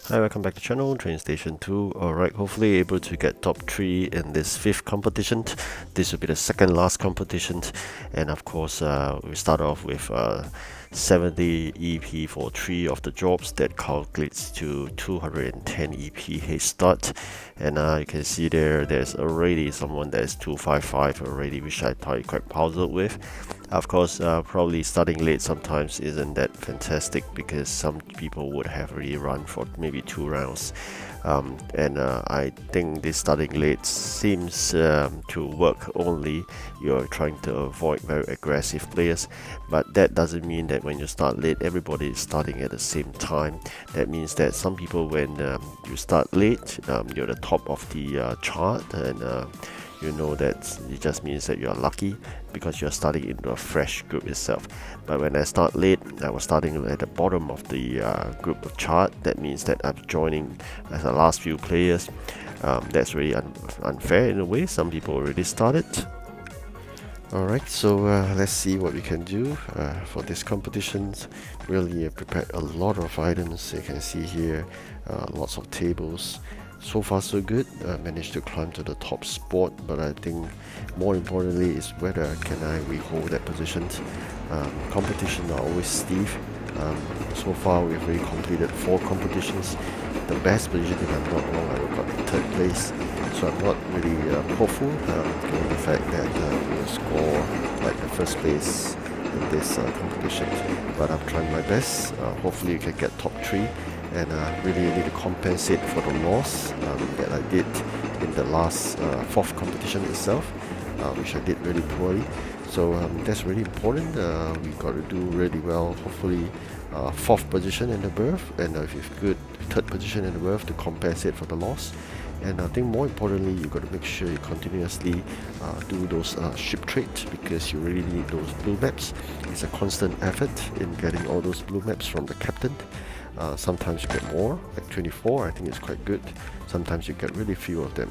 Hi, welcome back to channel TrainStation 2. Alright, hopefully able to get top 3 in this 5th competition. This will be the second last competition, and of course we start off with 70 EP for 3 of the jobs. That calculates to 210 EP head start, and you can see there's already someone that's 255 already, which I thought quite puzzled with. Of course, probably starting late sometimes isn't that fantastic because some people would have already run for maybe 2 rounds. And I think this starting late seems to work only you're trying to avoid very aggressive players, but that doesn't mean that when you start late everybody is starting at the same time. That means that some people, when you start late, you're the top of the chart, and you know that it just means that you're lucky because you're starting into a fresh group itself. But when I start late, I was starting at the bottom of the group of chart. That means that I'm joining as the last few players. That's really unfair in a way. Some people already started. Alright, so let's see what we can do for this competition. Really prepared a lot of items. You can see here lots of tables. So far so good. Managed to climb to the top spot, but I think more importantly is whether can I rehold that position. Competition are always stiff. So far we've already completed 4 competitions. The best position, if I'm not wrong, I got 3rd place. So I'm not really hopeful, given the fact that we'll score like the 1st place in this competition. But I'm trying my best. Hopefully you can get top 3. And really need to compensate for the loss that I did in the last 4th competition itself, which I did really poorly. So that's really important. We got to do really well. Hopefully 4th position in the berth, and if you've good 3rd position in the berth to compensate for the loss. And I think more importantly, you got to make sure you continuously do those ship trades, because you really need those blue maps. It's a constant effort in getting all those blue maps from the captain. Sometimes you get more, like 24, I think it's quite good. Sometimes you get really few of them.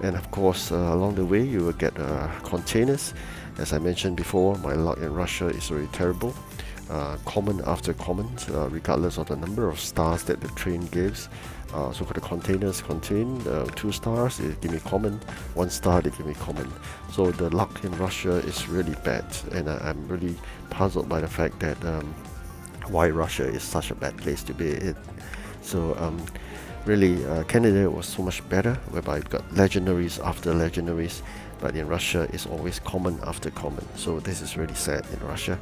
And of course, along the way you will get containers. As I mentioned before, my luck in Russia is very terrible. Common after common, regardless of the number of stars that the train gives. So for the containers contain 2 stars, they give me common, 1 star they give me common. So the luck in Russia is really bad, and I'm really puzzled by the fact that why Russia is such a bad place to be in. So really Canada was so much better, whereby you've got legendaries after legendaries, but in Russia it's always common after common. So this is really sad in Russia.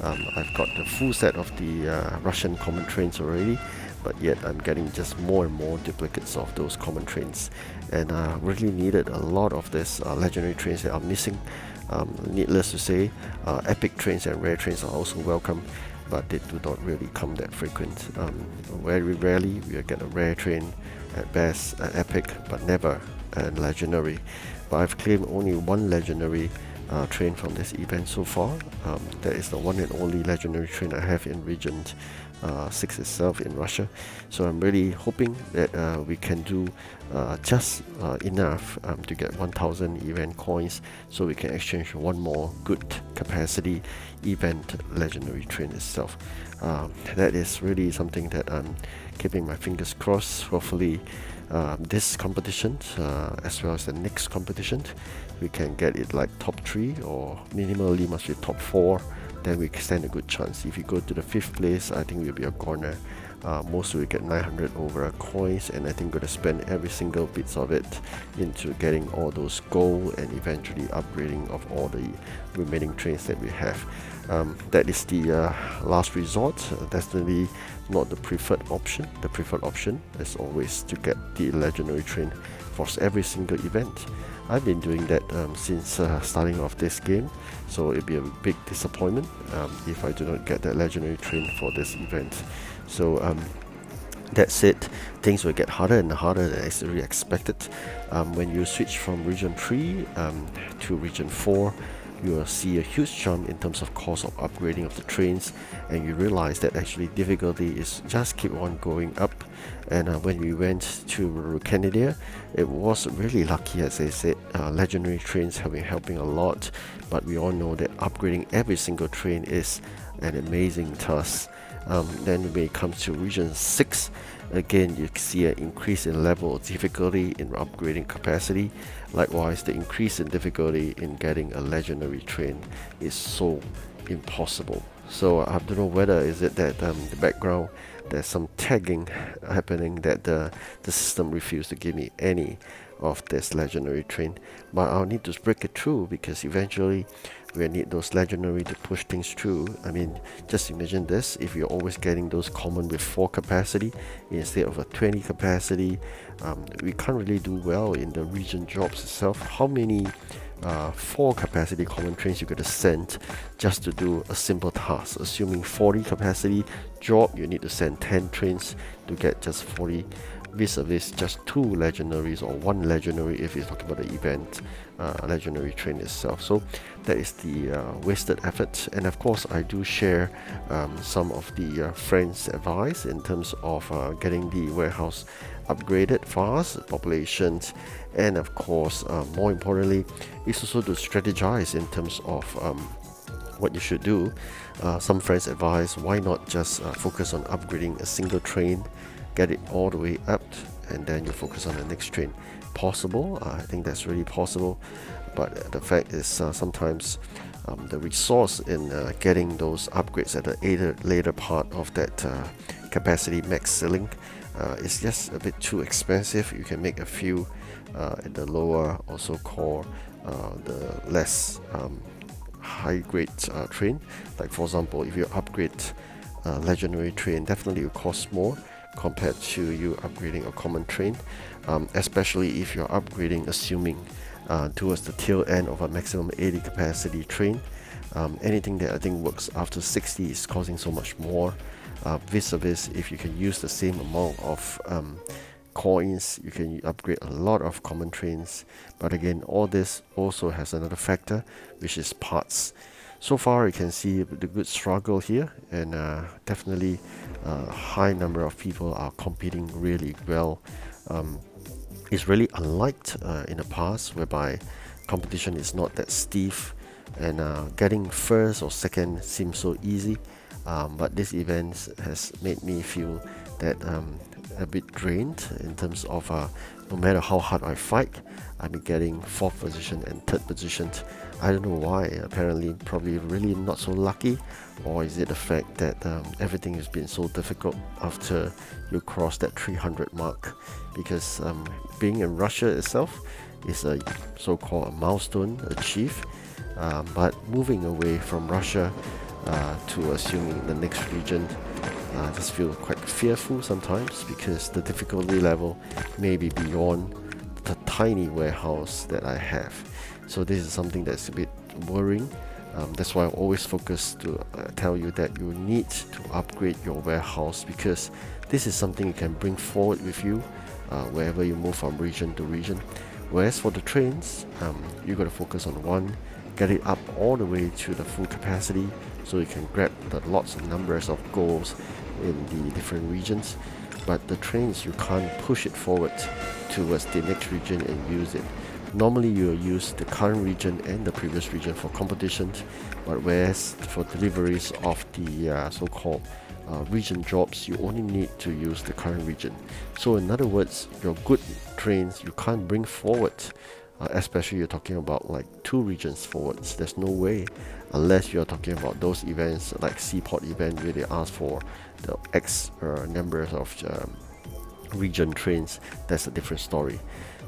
I've got the full set of the Russian common trains already, but yet I'm getting just more and more duplicates of those common trains, and really needed a lot of this legendary trains that are missing. Needless to say, epic trains and rare trains are also welcome, but they do not really come that frequent. Very rarely we get a rare train, at best an epic, but never a legendary. But I've claimed only 1 legendary train from this event so far. That is the one and only legendary train I have in region 6 itself in Russia. So I'm really hoping that we can do just enough to get 1000 event coins, so we can exchange 1 more good capacity event legendary train itself. That is really something that I'm keeping my fingers crossed. Hopefully this competition, as well as the next competition, we can get it like top 3, or minimally must be top 4. Then we stand a good chance. If you go to the 5th place, I think we'll be a corner. Most will get 900 over coins, and I think we're going to spend every single bits of it into getting all those gold and eventually upgrading of all the remaining trains that we have. That is the last resort. Definitely not the preferred option. The preferred option is always to get the legendary train for every single event. I've been doing that since starting off this game, so it'll be a big disappointment if I do not get that legendary train for this event. So that's it. Things will get harder and harder than I expected. When you switch from region 3 to region 4, you will see a huge jump in terms of cost of upgrading of the trains, and you realize that actually difficulty is just keep on going up. And when we went to Canada, it was really lucky, as I said. Legendary trains have been helping a lot, but we all know that upgrading every single train is an amazing task. Then when it comes to region 6, again you see an increase in level of difficulty in upgrading capacity. Likewise, the increase in difficulty in getting a legendary train is so impossible. So I don't know whether is it that the background there's some tagging happening that the system refused to give me any of this legendary train, but I'll need to break it through because eventually we need those legendary to push things through. I mean, just imagine this, if you're always getting those common with 4 capacity instead of a 20 capacity, we can't really do well in the region jobs itself. How many 4 capacity common trains you gotta send just to do a simple task? Assuming 40 capacity job, you need to send 10 trains to get just 40, vis-a-vis just 2 legendaries or 1 legendary if you're talking about the event legendary train itself. So that is the wasted effort. And of course I do share some of the friends' advice in terms of getting the warehouse upgraded fast, populations, and of course more importantly is also to strategize in terms of what you should do. Some friends advise why not just focus on upgrading a single train, get it all the way up, and then you focus on the next train. Possible, I think that's really possible, but the fact is sometimes the resource in getting those upgrades at the later part of that capacity max ceiling is just a bit too expensive. You can make a few at the lower, also called the less high grade train. Like for example, if you upgrade a legendary train, definitely it will cost more compared to you upgrading a common train, especially if you're upgrading assuming towards the tail end of a maximum 80 capacity train. Anything that I think works after 60 is costing so much more, vis-a-vis if you can use the same amount of coins, you can upgrade a lot of common trains. But again, all this also has another factor, which is parts. So far you can see the good struggle here, and definitely a high number of people are competing really well. It's really unlike in the past, whereby competition is not that stiff and getting first or second seems so easy, but this event has made me feel that a bit drained in terms of no matter how hard I fight, I'll be getting 4th position and 3rd position. I don't know why. Apparently probably really not so lucky, or is it the fact that everything has been so difficult after you cross that 300 mark, because being in Russia itself is a so-called a milestone achieved, but moving away from Russia to assuming the next region, I just feel quite fearful sometimes, because the difficulty level may be beyond the tiny warehouse that I have. So this is something that's a bit worrying. That's why I always focus to tell you that you need to upgrade your warehouse, because this is something you can bring forward with you wherever you move from region to region. Whereas for the trains, you got to focus on one, get it up all the way to the full capacity, so you can grab the lots of numbers of goals in the different regions. But the trains, you can't push it forward towards the next region and use it. Normally you use the current region and the previous region for competitions, but whereas for deliveries of the so-called region jobs, you only need to use the current region. So in other words, your good trains you can't bring forward, especially you're talking about like 2 regions forwards. There's no way, unless you're talking about those events like Seaport event where they ask for the X numbers of region trains. That's a different story.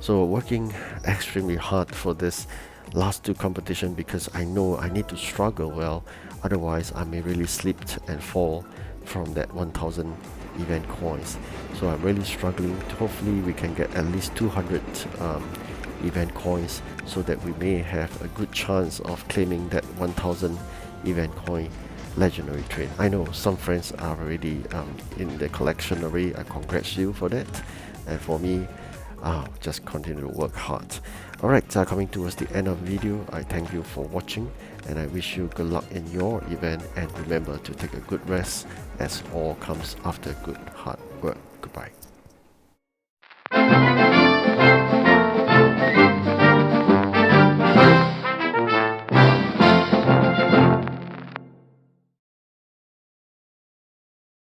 So working extremely hard for this last 2 competition, because I know I need to struggle well, otherwise I may really slip and fall from that 1000 event coins. So I'm really struggling. Hopefully we can get at least 200 event coins, so that we may have a good chance of claiming that 1000 event coin legendary train. I know some friends are already in the collection already. I congratulate you for that, and for me, just continue to work hard. Alright, coming towards the end of the video, I thank you for watching, and I wish you good luck in your event, and remember to take a good rest, as all comes after good hard work. Goodbye.